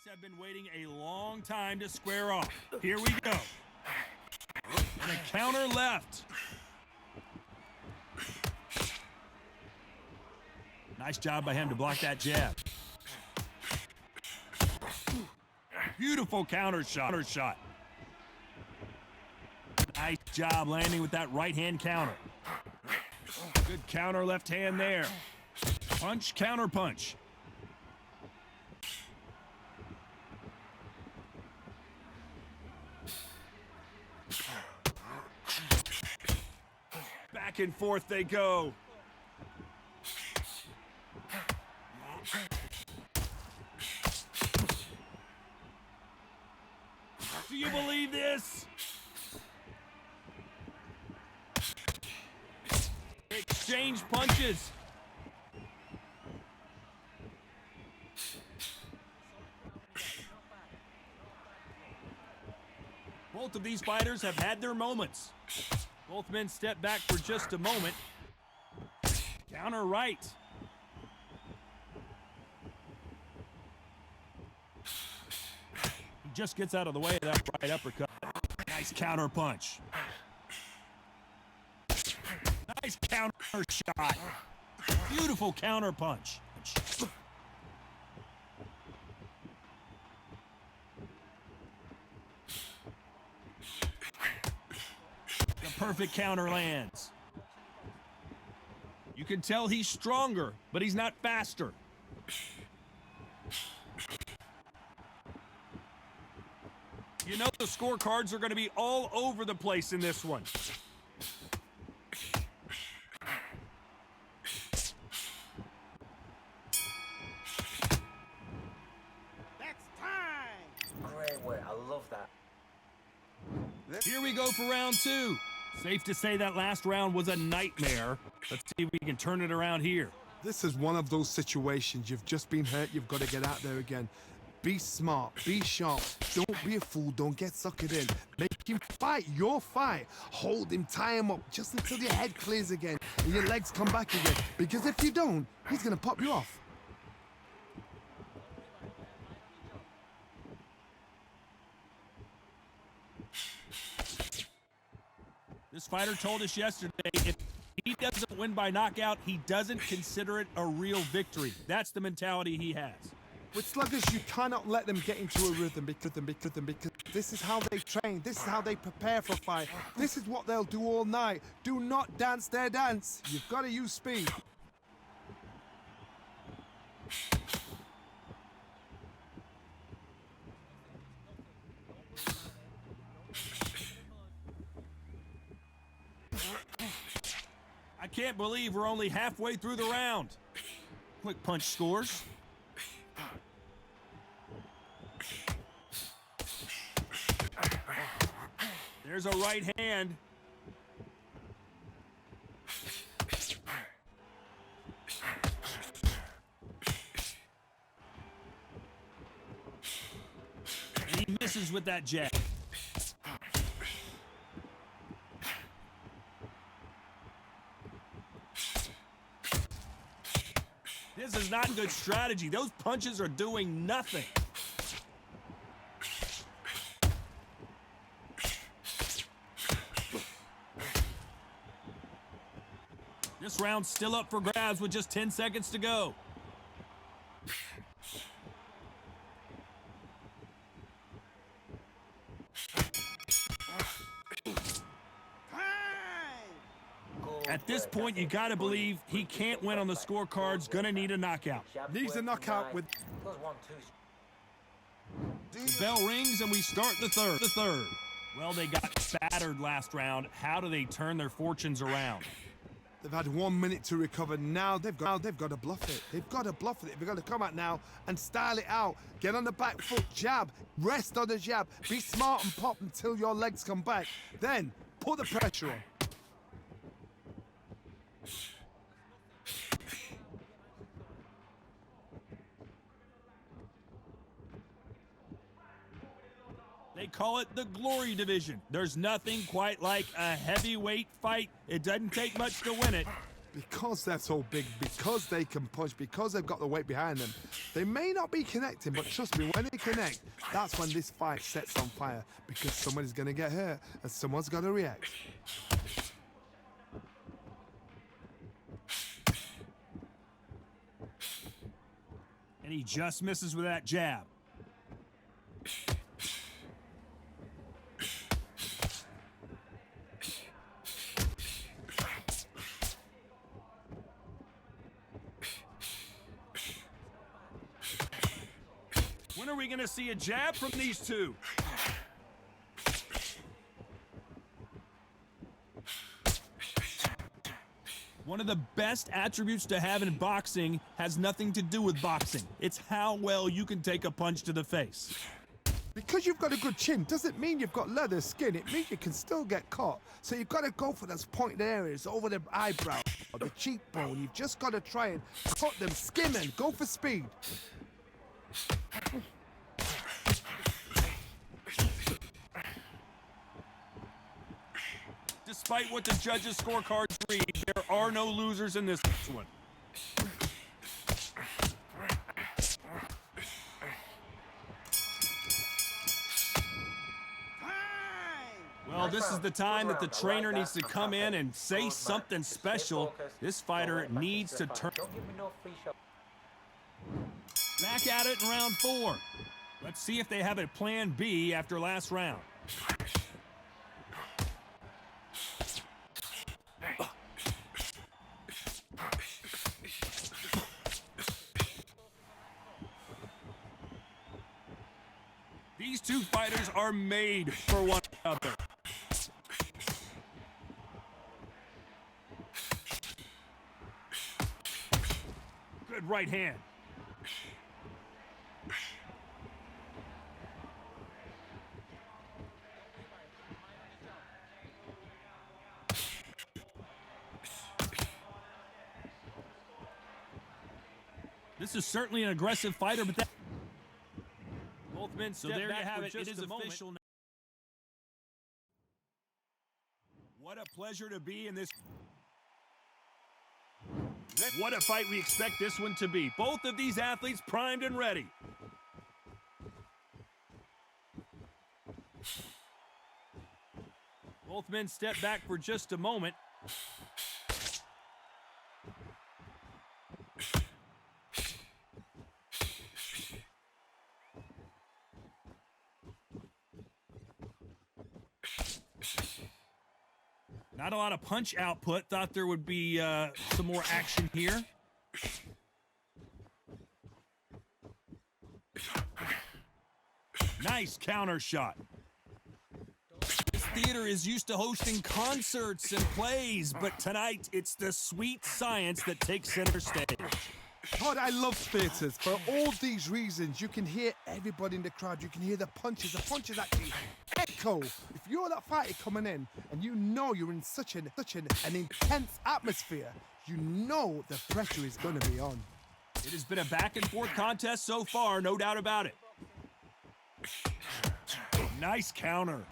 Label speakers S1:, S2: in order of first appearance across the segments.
S1: Have been waiting a long time to square off. Here we go. And a counter left. Nice job by him to block that jab. Beautiful counter shot. Nice job landing with that right hand counter. Good counter left hand there. Punch, counter punch. Back and forth they go. Do you believe this? Exchange punches. Both of these fighters have had their moments. Both men step back for just a moment. Counter right. He just gets out of the way of that right uppercut. Nice counter punch. Nice counter shot. Beautiful counter punch. Perfect counter lands. You can tell he's stronger, but he's not faster. You know the scorecards are going to be all over the place in this one.
S2: Next time.
S3: Great way, I love that.
S1: Here we go for round two. Safe to say that last round was a nightmare. Let's see if we can turn it around here.
S4: This is one of those situations. You've just been hurt. You've got to get out there again. Be smart. Be sharp. Don't be a fool. Don't get suckered in. Make him fight your fight. Hold him. Tie him up just until your head clears again and your legs come back again. Because if you don't, he's going to pop you off.
S1: This fighter told us yesterday, if he doesn't win by knockout, he doesn't consider it a real victory. That's the mentality he has.
S4: With sluggers, you cannot let them get into a rhythm because this is how they train. This is how they prepare for a fight. This is what they'll do all night. Do not dance their dance. You've got to use speed.
S1: I can't believe we're only halfway through the round. Quick punch scores. There's a right hand. And he misses with that jab. This is not good strategy. Those punches are doing nothing. This round's still up for grabs with just 10 seconds to go. At this point, you gotta believe he can't win on the scorecards. Gonna need a knockout.
S4: Needs a knockout with...
S1: The bell rings and we start the third. Well, they got battered last round. How do they turn their fortunes around?
S4: They've had 1 minute to recover. Now they've got to bluff it. They've got to bluff it. They've got to come out now and style it out. Get on the back foot, jab, rest on the jab. Be smart and pop until your legs come back. Then put the pressure on.
S1: They call it the glory division. There's nothing quite like a heavyweight fight. It doesn't take much to win it.
S4: Because they're so big, because they can punch, because they've got the weight behind them, they may not be connecting, but trust me, when they connect, that's when this fight sets on fire, because somebody's going to get hurt and someone's got to react.
S1: And he just misses with that jab. When are we going to see a jab from these two? One of the best attributes to have in boxing has nothing to do with boxing. It's how well you can take a punch to the face.
S4: Because you've got a good chin doesn't mean you've got leather skin. It means you can still get caught. So you've got to go for those pointed areas over the eyebrow or the cheekbone. You've just got to try and cut them, skim and go for speed.
S1: Despite what the judges' scorecards read, there are no losers in this one. Well, this is the time that the trainer needs to come in and say something special. This fighter needs to turn back at it in round 4. Let's see if they have a plan B after last round. These two fighters are made for one another. Good right hand. This is certainly an aggressive fighter, but that both men step back. So there you have it. It is official now. What a pleasure to be in this. What a fight we expect this one to be. Both of these athletes primed and ready. Both men step back for just a moment. Not a lot of punch output. Thought there would be some more action here. Nice counter shot. This theater is used to hosting concerts and plays, but tonight it's the sweet science that takes center stage.
S4: God, I love theatres. For all these reasons, you can hear everybody in the crowd. You can hear the punches. The punches actually echo. If you're that fighter coming in and you know you're in such an intense atmosphere, you know the pressure is going to be on.
S1: It has been a back-and-forth contest so far, no doubt about it. Nice counter.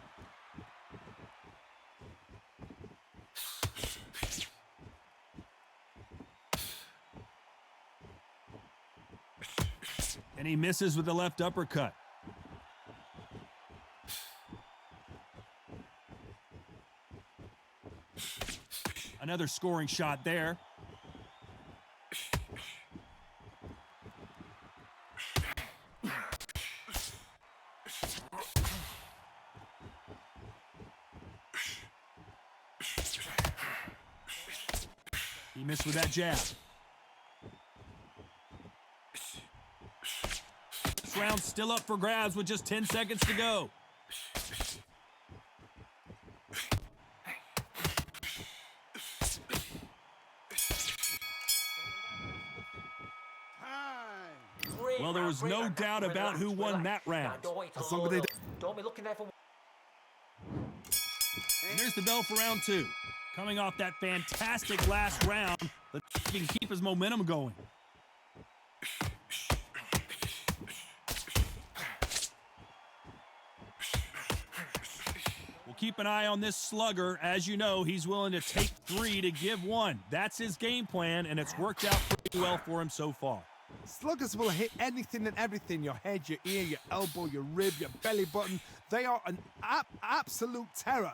S1: And he misses with the left uppercut. Another scoring shot there. He missed with that jab. This round's still up for grabs with just 10 seconds to go. Well, there was no doubt about who won that round.
S3: Don't be looking there for.
S1: And there's the bell for round 2. Coming off that fantastic last round, let's see if he can keep his momentum going. We'll keep an eye on this slugger. As you know, he's willing to take 3 to give 1. That's his game plan, and it's worked out pretty well for him so far.
S4: Sluggers will hit anything and everything. Your head, your ear, your elbow, your rib, your belly button. They are an absolute terror.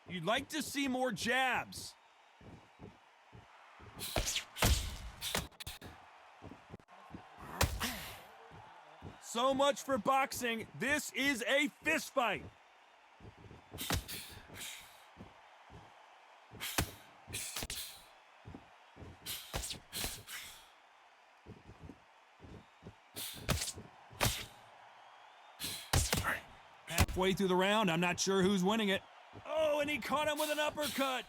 S1: You'd like to see more jabs. So much for boxing. This is a fist fight. Halfway through the round, I'm not sure who's winning it. Oh, and he caught him with an uppercut.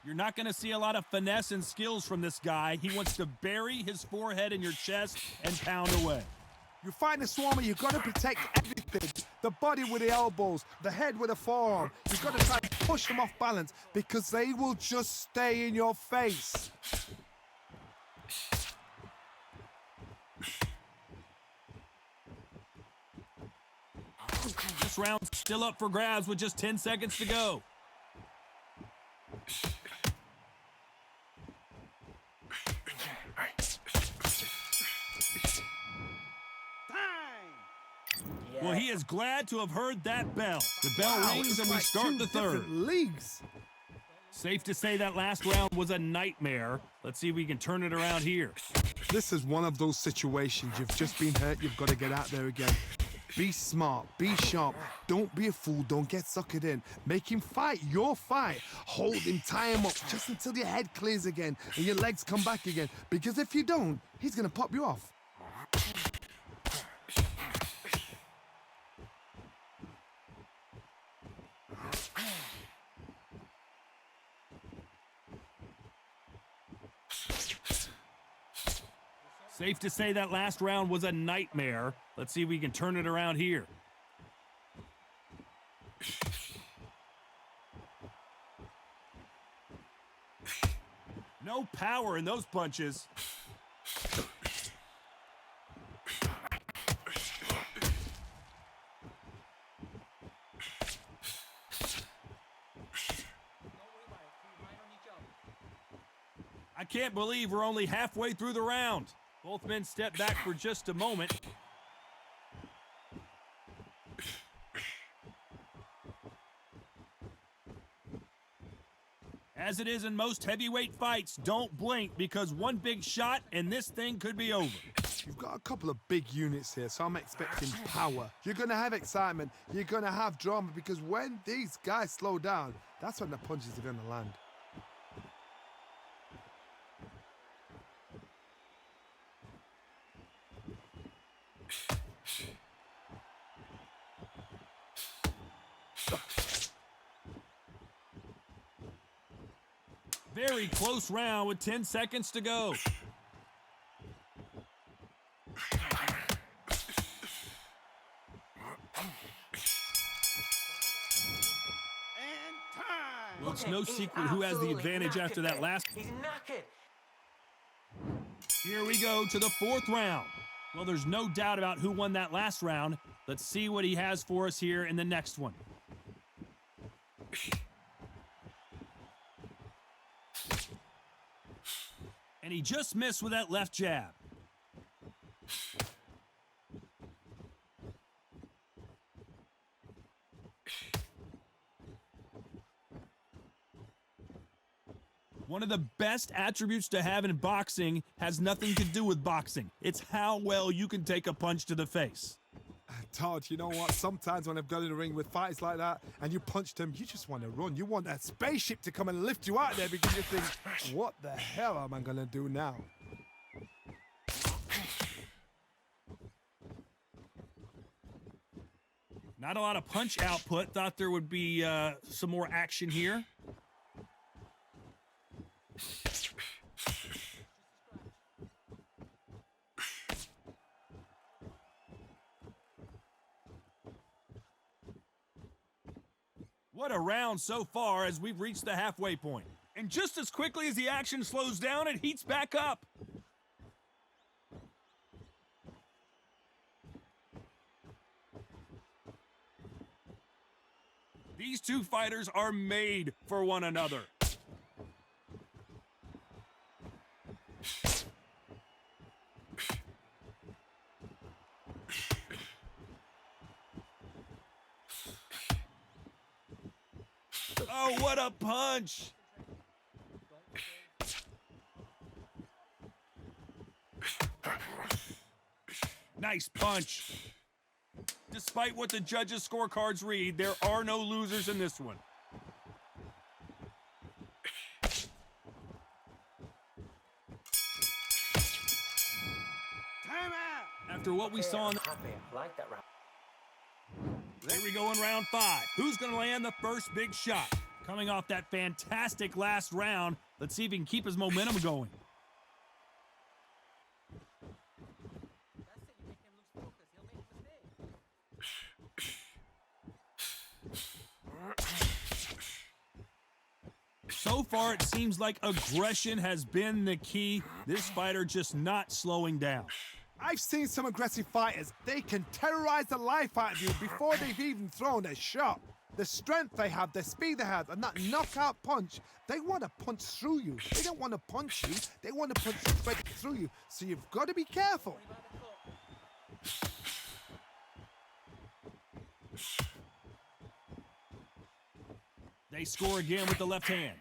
S1: You're not going to see a lot of finesse and skills from this guy. He wants to bury his forehead in your chest and pound away.
S4: You fight the Swarmer, you've got to protect everything. The body with the elbows, the head with the forearm. You've got to try to push them off balance because they will just stay in your face.
S1: This round's still up for grabs with just 10 seconds to go. Well, he is glad to have heard that bell. The bell rings and we start the third.
S4: Leagues.
S1: Safe to say that last round was a nightmare. Let's see if we can turn it around here.
S4: This is one of those situations. You've just been hurt. You've got to get out there again. Be smart. Be sharp. Don't be a fool. Don't get suckered in. Make him fight your fight. Hold him. Tie him up just until your head clears again and your legs come back again. Because if you don't, he's going to pop you off.
S1: Safe to say that last round was a nightmare. Let's see if we can turn it around here. No power in those punches. I can't believe we're only halfway through the round. Both men step back for just a moment. As it is in most heavyweight fights, don't blink because one big shot and this thing could be over.
S4: You've got a couple of big units here, so I'm expecting power. You're going to have excitement. You're going to have drama because when these guys slow down, that's when the punches are going to land.
S1: Very close round with 10 seconds to go. Well, it's no secret who has the advantage after that last.
S3: He's knackered.
S1: Here we go to the fourth round. Well, there's no doubt about who won that last round. Let's see what he has for us here in the next one. And he just missed with that left jab. One of the best attributes to have in boxing has nothing to do with boxing. It's how well you can take a punch to the face.
S4: Todd, you know what? Sometimes when I've got in the ring with fighters like that and you punched him, you just want to run. You want that spaceship to come and lift you out there because you think, what the hell am I going to do now?
S1: Not a lot of punch output. Thought there would be some more action here. What a round so far as we've reached the halfway point. And just as quickly as the action slows down, it heats back up. These two fighters are made for one another. Oh, what a punch! Nice punch. Despite what the judges' scorecards read, there are no losers in this one.
S2: Time out.
S1: After what we saw in
S3: Happy. I like that round.
S1: Here we go in round 5. Who's going to land the first big shot? Coming off that fantastic last round, let's see if he can keep his momentum going. So far, it seems like aggression has been the key. This fighter just not slowing down.
S4: I've seen some aggressive fighters. They can terrorize the life out of you before they've even thrown a shot. The strength they have, the speed they have, and that knockout punch, they want to punch through you. They don't want to punch you, they want to punch straight through you. So you've got to be careful.
S1: They score again with the left hand.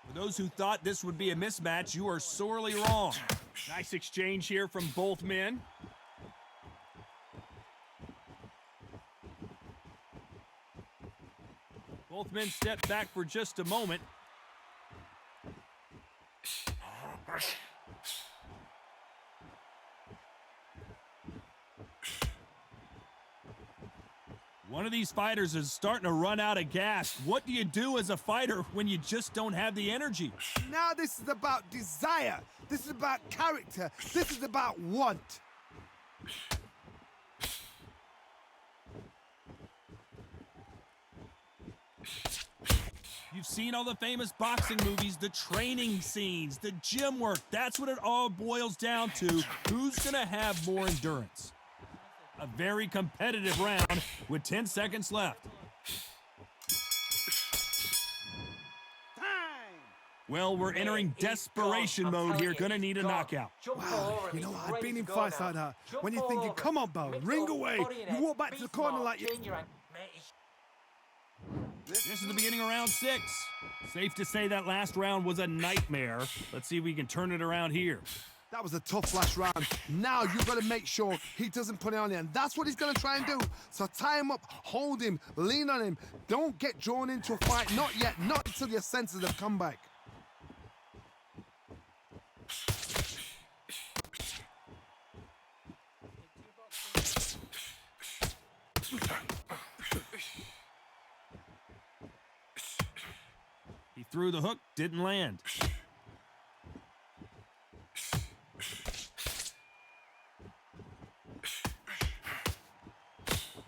S1: For those who thought this would be a mismatch, you are sorely wrong. Nice exchange here from both men. Both men step back for just a moment. One of these fighters is starting to run out of gas. What do you do as a fighter when you just don't have the energy?
S4: Now this is about desire. This is about character. This is about want.
S1: You've seen all the famous boxing movies, the training scenes, the gym work. That's what it all boils down to. Who's going to have more endurance? A very competitive round with 10 seconds left.
S2: Time.
S1: Well, we're entering desperation mode here. Gonna need a knockout.
S4: Wow, you know what? I've been in fights like that. When you're thinking, come on, Bo, ring away. You walk back to the corner like you...
S1: This is the beginning of round 6. Safe to say that last round was a nightmare. Let's see if we can turn it around here.
S4: That was a tough last round. Now you've got to make sure he doesn't put it on you, and that's what he's going to try and do. So tie him up, hold him, lean on him. Don't get drawn into a fight. Not yet. Not until your senses have come back.
S1: He threw the hook, didn't land.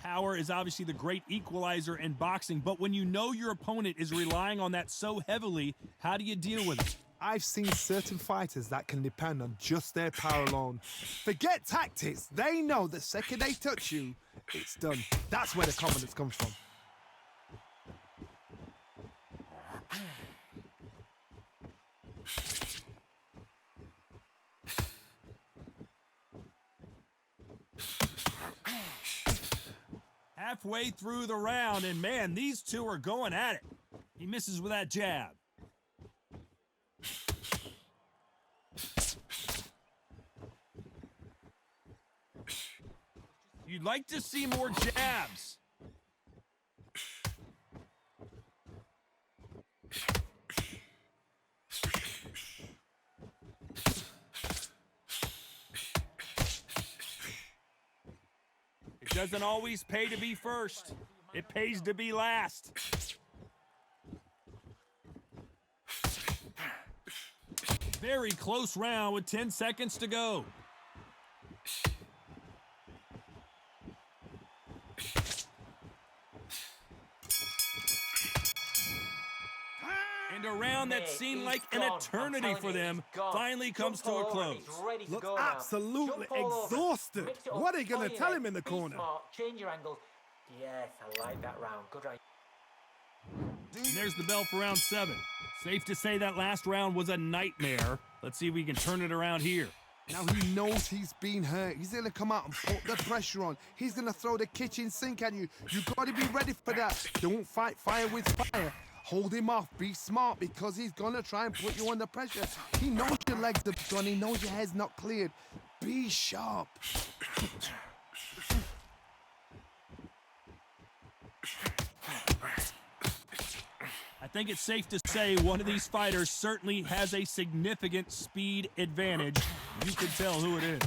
S1: Power is obviously the great equalizer in boxing, but when you know your opponent is relying on that so heavily, how do you deal with it?
S4: I've seen certain fighters that can depend on just their power alone. Forget tactics. They know the second they touch you, it's done. That's where the confidence comes from.
S1: Halfway through the round, and man, these two are going at it. He misses with that jab. You'd like to see more jabs. It doesn't always pay to be first. It pays to be last. Very close round with 10 seconds to go. And a round that seemed like an eternity for them finally comes to a close.
S4: Looks absolutely exhausted. What are you going to tell him in the corner?
S3: Change your angles. Yes, I like that round. Good round.
S1: And there's the bell for round 7. Safe to say that last round was a nightmare. Let's see if we can turn it around here.
S4: Now he knows he's been hurt. He's going to come out and put the pressure on. He's going to throw the kitchen sink at you. You've got to be ready for that. Don't fight fire with fire. Hold him off. Be smart because he's going to try and put you under pressure. He knows your legs are gone. He knows your head's not cleared. Be sharp.
S1: I think it's safe to say one of these fighters certainly has a significant speed advantage. You can tell who it is.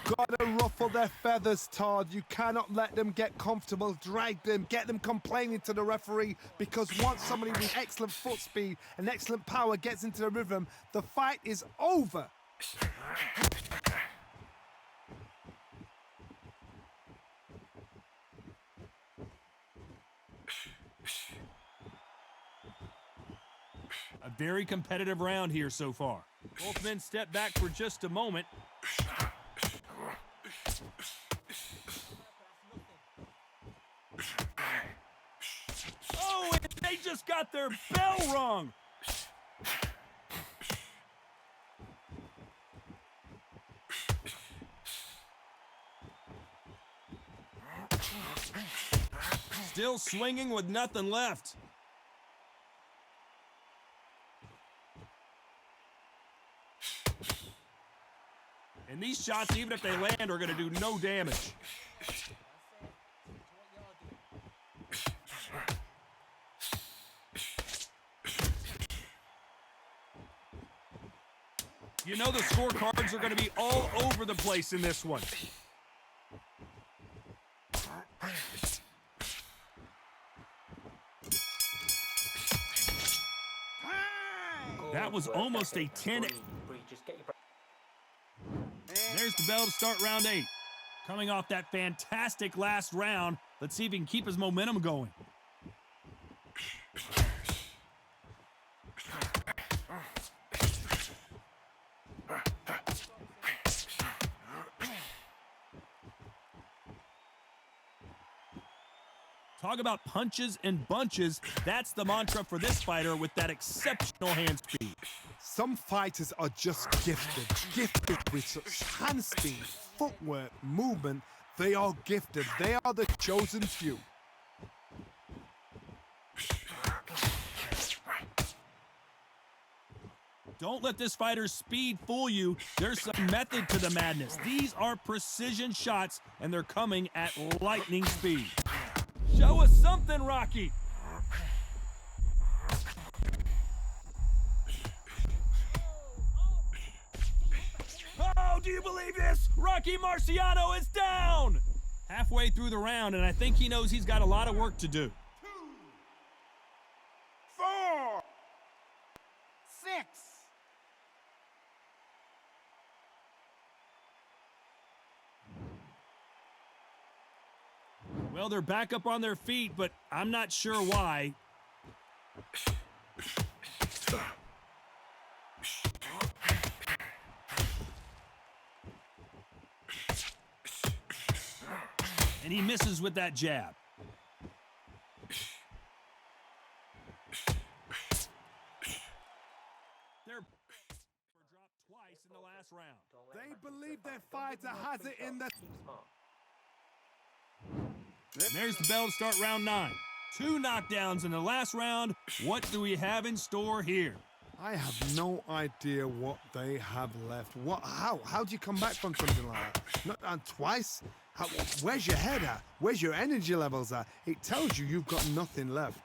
S4: Gotta ruffle their feathers, Todd. You cannot let them get comfortable. Drag them, get them complaining to the referee, because once somebody with excellent foot speed and excellent power gets into the rhythm, the fight is over.
S1: A very competitive round here so far. Both men step back for just a moment. Oh, and they just got their bell rung. Still swinging with nothing left. And these shots, even if they land, are going to do no damage. You know the scorecards are going to be all over the place in this one. That was almost a 10. There's the bell to start round 8. Coming off that fantastic last round, let's see if he can keep his momentum going. Talk about punches and bunches. That's the mantra for this fighter with that exceptional hand speed.
S4: Some fighters are just gifted with such hand speed, footwork, movement. They are gifted. They are the chosen few.
S1: Don't let this fighter's speed fool you. There's some method to the madness. These are precision shots, and they're coming at lightning speed. Show us something, Rocky. Oh, do you believe this? Rocky Marciano is down! Halfway through the round, and I think he knows he's got a lot of work to do.
S2: 2, 4, 6.
S1: Well, they're back up on their feet, but I'm not sure why. And he misses with that jab. They're dropped twice in the last round.
S4: They believe their fighter has it in the...
S1: And there's the bell to start round 9. 2 knockdowns in the last round. What do we have in store here?
S4: I have no idea what they have left. How do you come back from something like that? Not and twice? Where's your head at? Where's your energy levels at? It tells you you've got nothing left.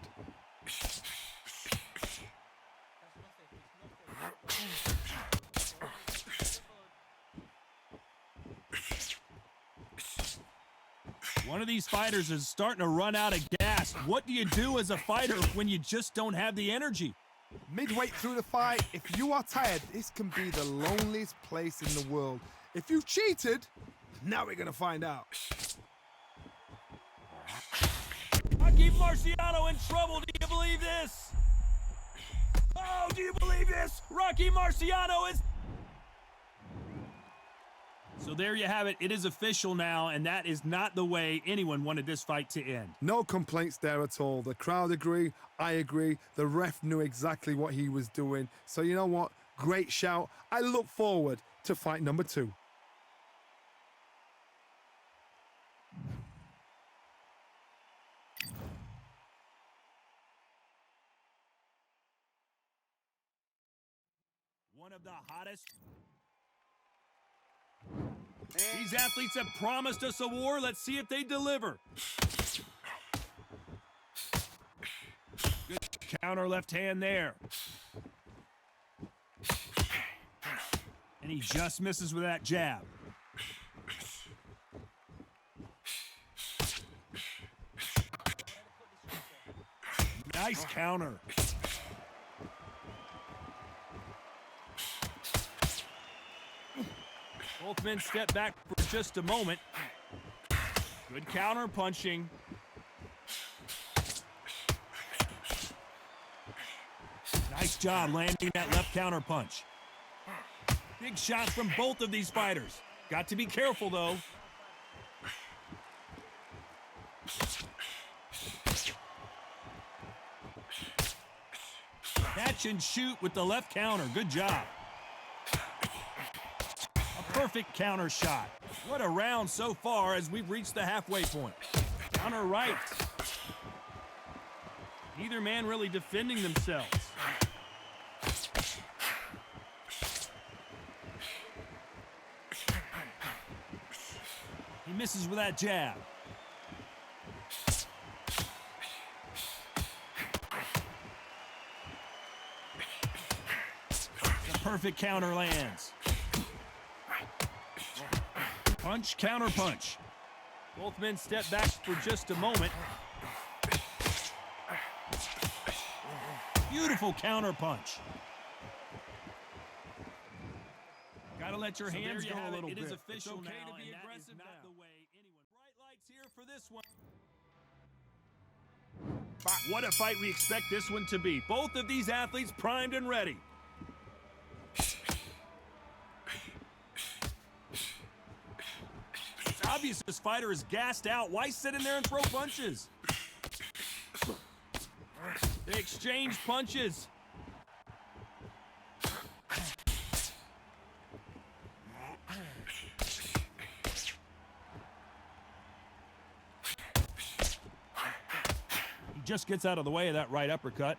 S1: One of these fighters is starting to run out of gas. What do you do as a fighter when you just don't have the energy?
S4: Midway through the fight, if you are tired, this can be the loneliest place in the world. If you've cheated, now we're gonna find out.
S1: Rocky Marciano in trouble. Do you believe this? Oh, do you believe this? Rocky Marciano is... So there you have it. It is official now, and that is not the way anyone wanted this fight to end.
S4: No complaints there at all. The crowd agree, I agree. The ref knew exactly what he was doing. So you know what? Great shout. I look forward to fight number 2.
S1: One of the hottest. These athletes have promised us a war. Let's see if they deliver. Good counter left hand there. And he just misses with that jab. Nice counter. Both men step back for just a moment. Good counter punching. Nice job landing that left counter punch. Big shots from both of these fighters. Got to be careful, though. Catch and shoot with the left counter. Good job. Perfect counter shot. What a round so far as we've reached the halfway point. Counter right. Neither man really defending themselves. He misses with that jab. The perfect counter lands. Punch, counter punch. Both men step back for just a moment. Beautiful counter punch. Gotta let your hands go a little bit. It is official now, and that is not the way anyone. Bright lights here for this one. What a fight we expect this one to be. Both of these athletes primed and ready. It's obvious this fighter is gassed out. Why sit in there and throw punches? They exchange punches. He just gets out of the way of that right uppercut.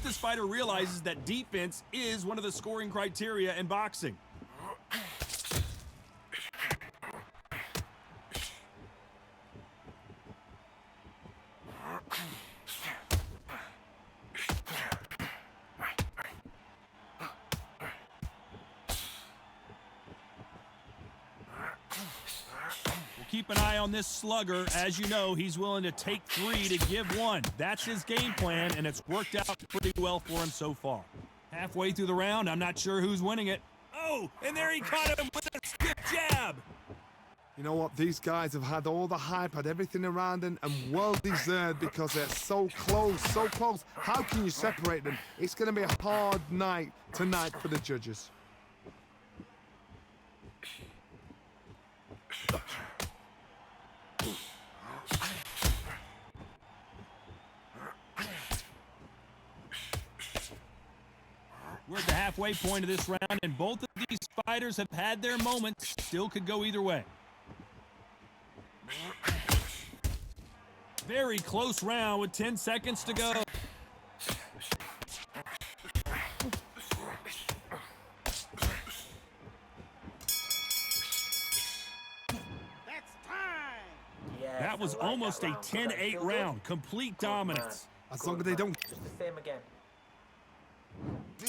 S1: This fighter realizes that defense is one of the scoring criteria in boxing. Keep an eye on this slugger. As you know, he's willing to take 3 to give 1. That's his game plan, and it's worked out pretty well for him so far. Halfway through the round, I'm not sure who's winning it. Oh, and there he caught him with a stiff jab.
S4: You know what? These guys have had all the hype, had everything around them, and well deserved because they're so close, so close. How can you separate them? It's going to be a hard night tonight for the judges.
S1: We're at the halfway point of this round, and both of these fighters have had their moments. Still could go either way. Very close round with 10 seconds to go.
S2: That's time.
S3: Yes,
S1: That was
S3: I like
S1: almost
S3: that
S1: a
S3: round.
S1: 10-8 round. Complete dominance.
S4: As long as they don't...
S3: Just the same again.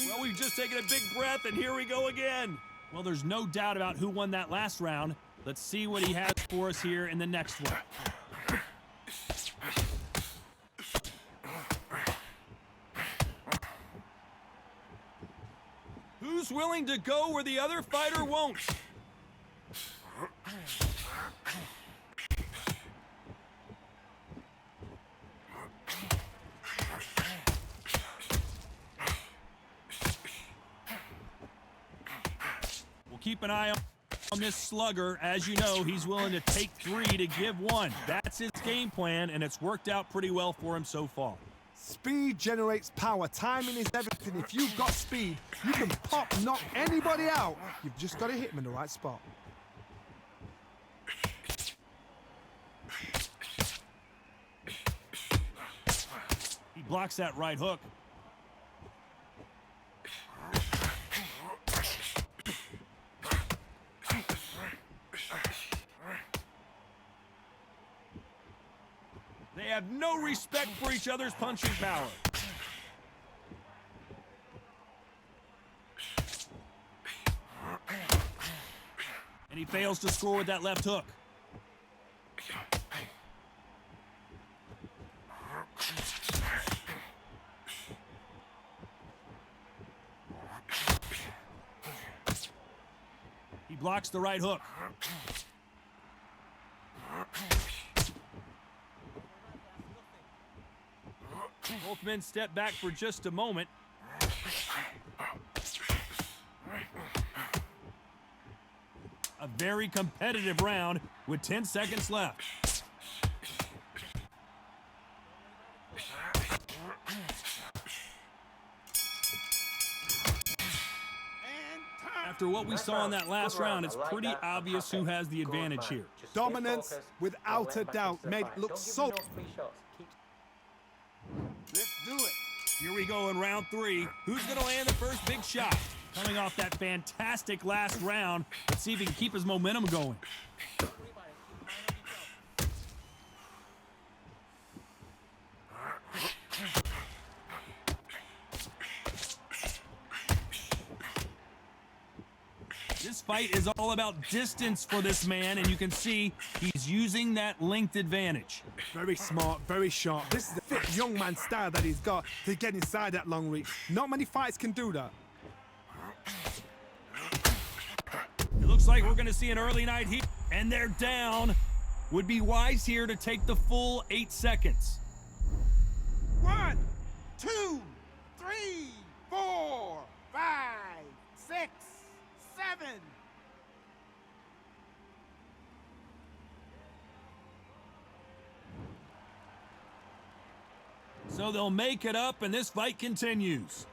S1: Well, we've just taken a big breath, and here we go again. Well, there's no doubt about who won that last round. Let's see what he has for us here in the next one. Who's willing to go where the other fighter won't? We'll keep an eye on this slugger. As you know, he's willing to take 3 to give 1. That's his game plan, and it's worked out pretty well for him so far.
S4: Speed generates power. Timing is everything. If you've got speed, you can knock anybody out. You've just got to hit them in the right spot.
S1: He blocks that right hook. They have no respect for each other's punching power. And he fails to score with that left hook. He blocks the right hook. Both men step back for just a moment. A very competitive round with 10 seconds left. After what we saw in that last round, it's pretty obvious who has the advantage here.
S4: Dominance, without a doubt, made it look so...
S2: Let's do it.
S1: Here we go in round 3. Who's going to land the first big shot? Coming off that fantastic last round, let's see if he can keep his momentum going. This fight is all about distance for this man, and you can see he's using that length advantage.
S4: Very smart, very sharp. This is the fit young man style that he's got to get inside that long reach. Not many fights can do that.
S1: It looks like we're going to see an early night heat, and they're down. Would be wise here to take the full 8 seconds.
S2: 1, 2, 3, 4, 5, 6, 7.
S1: So they'll make it up, and this fight continues.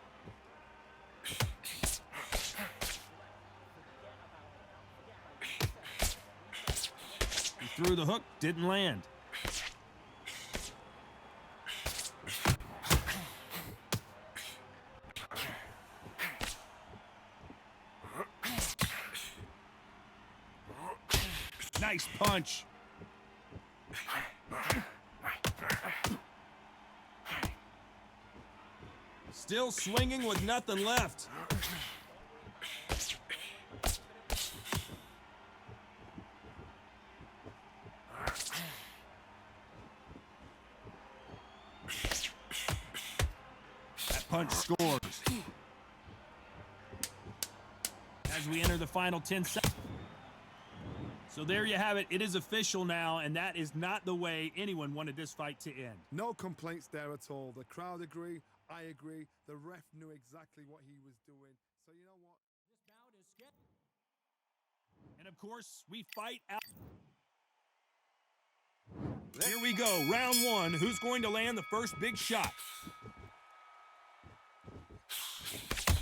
S1: He threw the hook, didn't land. Nice punch. Still swinging with nothing left. That punch scores. As we enter the final 10 seconds. So there you have it. It is official now, and that is not the way anyone wanted this fight to end.
S4: No complaints there at all. The crowd agree. I agree. The ref knew exactly what he was doing. So you know what?
S1: This bout is scheduled. And of course, we fight out. Here we go. Round 1. Who's going to land the first big shot?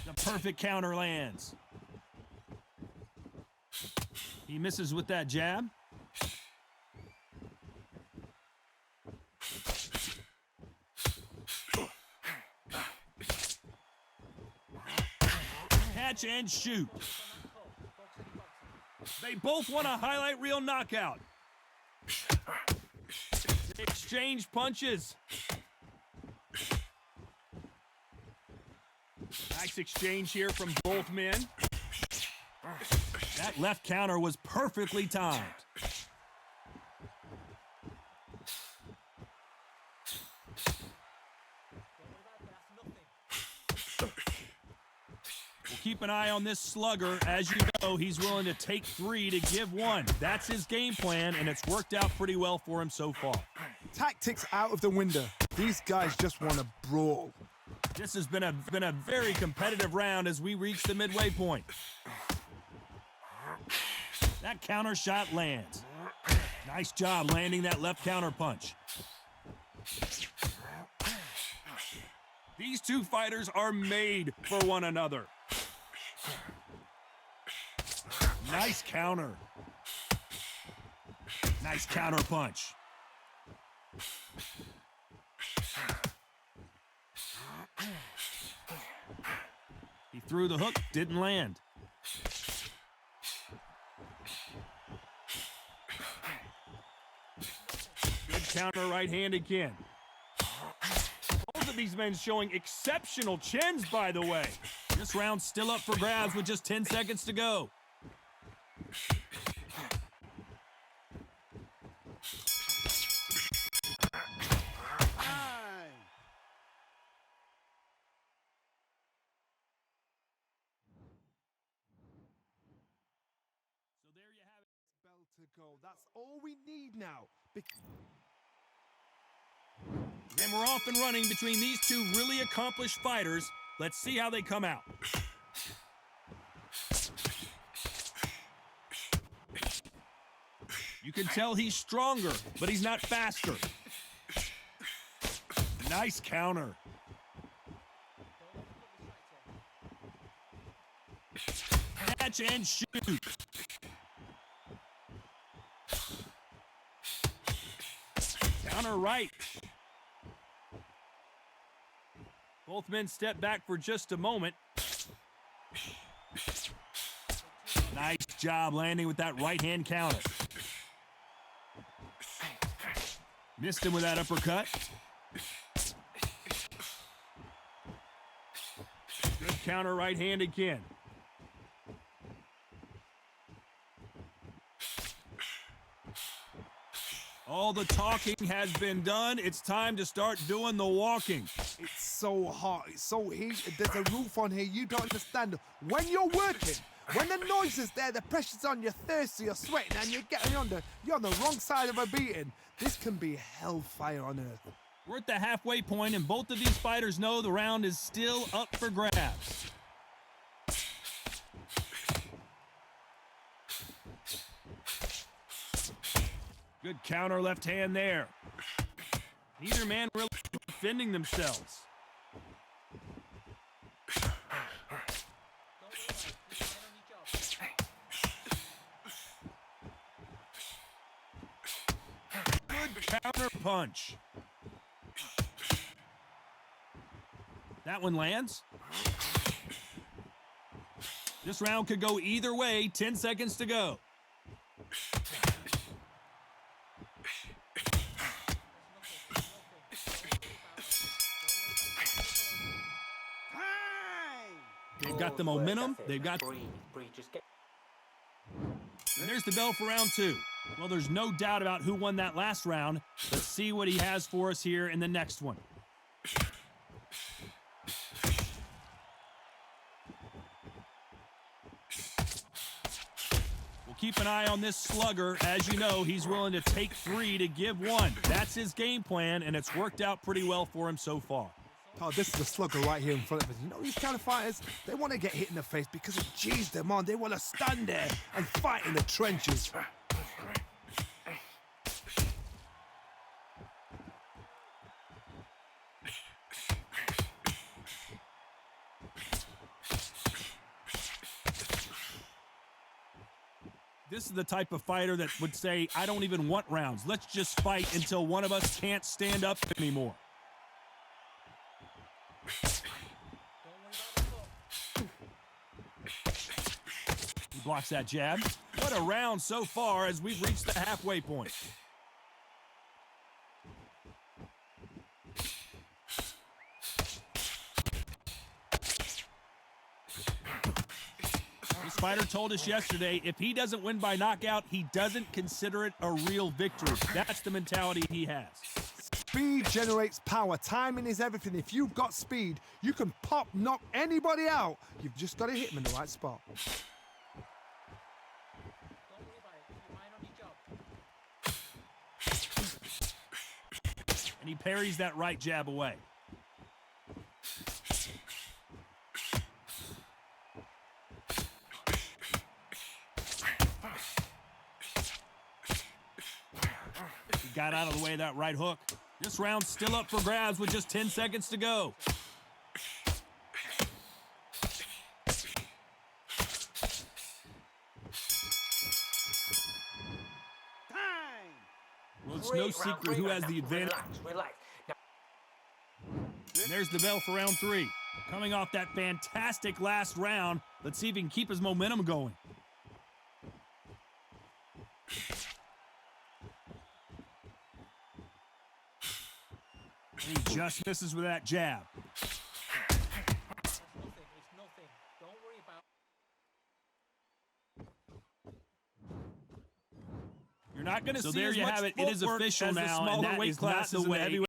S1: The perfect counter lands. He misses with that jab. Catch and shoot. They both want a highlight reel knockout. They exchange punches. Nice exchange here from both men. That left counter was perfectly timed. We'll keep an eye on this slugger. As you know, he's willing to take 3 to give 1. That's his game plan, and it's worked out pretty well for him so far.
S4: Tactics out of the window. These guys just want to brawl.
S1: This has been a very competitive round as we reach the midway point. That counter shot lands. Nice job landing that left counter punch. These two fighters are made for one another. Nice counter. Nice counter punch. He threw the hook, didn't land. Good counter right hand again. Both of these men showing exceptional chins, by the way. This round's still up for grabs with just 10 seconds to go.
S4: Bell to go. That's all we need now.
S1: And we're off and running between these two really accomplished fighters. Let's see how they come out. You can tell he's stronger, but he's not faster. Nice counter. Catch and shoot. Counter right. Both men step back for just a moment. Nice job landing with that right hand counter. Missed him with that uppercut. Good counter right hand again. All the talking has been done. It's time to start doing the walking.
S4: It's so hot. It's so heated. There's a roof on here. You don't understand. When you're working, when the noise is there, the pressure's on, you're thirsty, you're sweating, and you're on the wrong side of a beating. This can be hellfire on earth.
S1: We're at the halfway point, and both of these fighters know the round is still up for grabs. Good counter left hand there. Neither man really defending themselves. Good counter punch. That one lands. This round could go either way. 10 seconds to go. They've got the momentum. They've got... And there's the bell for round 2. Well, there's no doubt about who won that last round. Let's see what he has for us here in the next one. We'll keep an eye on this slugger. As you know, he's willing to take 3 to give 1. That's his game plan, and it's worked out pretty well for him so far.
S4: Oh, this is the slugger right here in front of us. You know, these kind of fighters, they want to get hit in the face because it G's them on. They want to stand there and fight in the trenches.
S1: This is the type of fighter that would say, I don't even want rounds. Let's just fight until one of us can't stand up anymore. He blocks that jab. What a round so far as we've reached the halfway point. This Spider told us yesterday, if he doesn't win by knockout, he doesn't consider it a real victory. That's the mentality he has.
S4: Speed generates power. Timing is everything. If you've got speed, you can knock anybody out. You've just got to hit them in the right spot.
S3: Don't worry about it. You mind on your job.
S1: And he parries that right jab away. He got out of the way of that right hook. This round's still up for grabs with just 10 seconds to go.
S2: Time!
S1: Well, it's
S3: Great
S1: no
S3: round,
S1: secret
S3: great
S1: who
S3: round.
S1: has the
S3: Now,
S1: advantage.
S3: Relax. Now,
S1: And there's the bell for round 3. Coming off that fantastic last round, let's see if he can keep his momentum going. And he just misses with that jab.
S3: it's nothing. Don't worry about
S1: You're not going to see there you have it. It is official now, and that is not the way.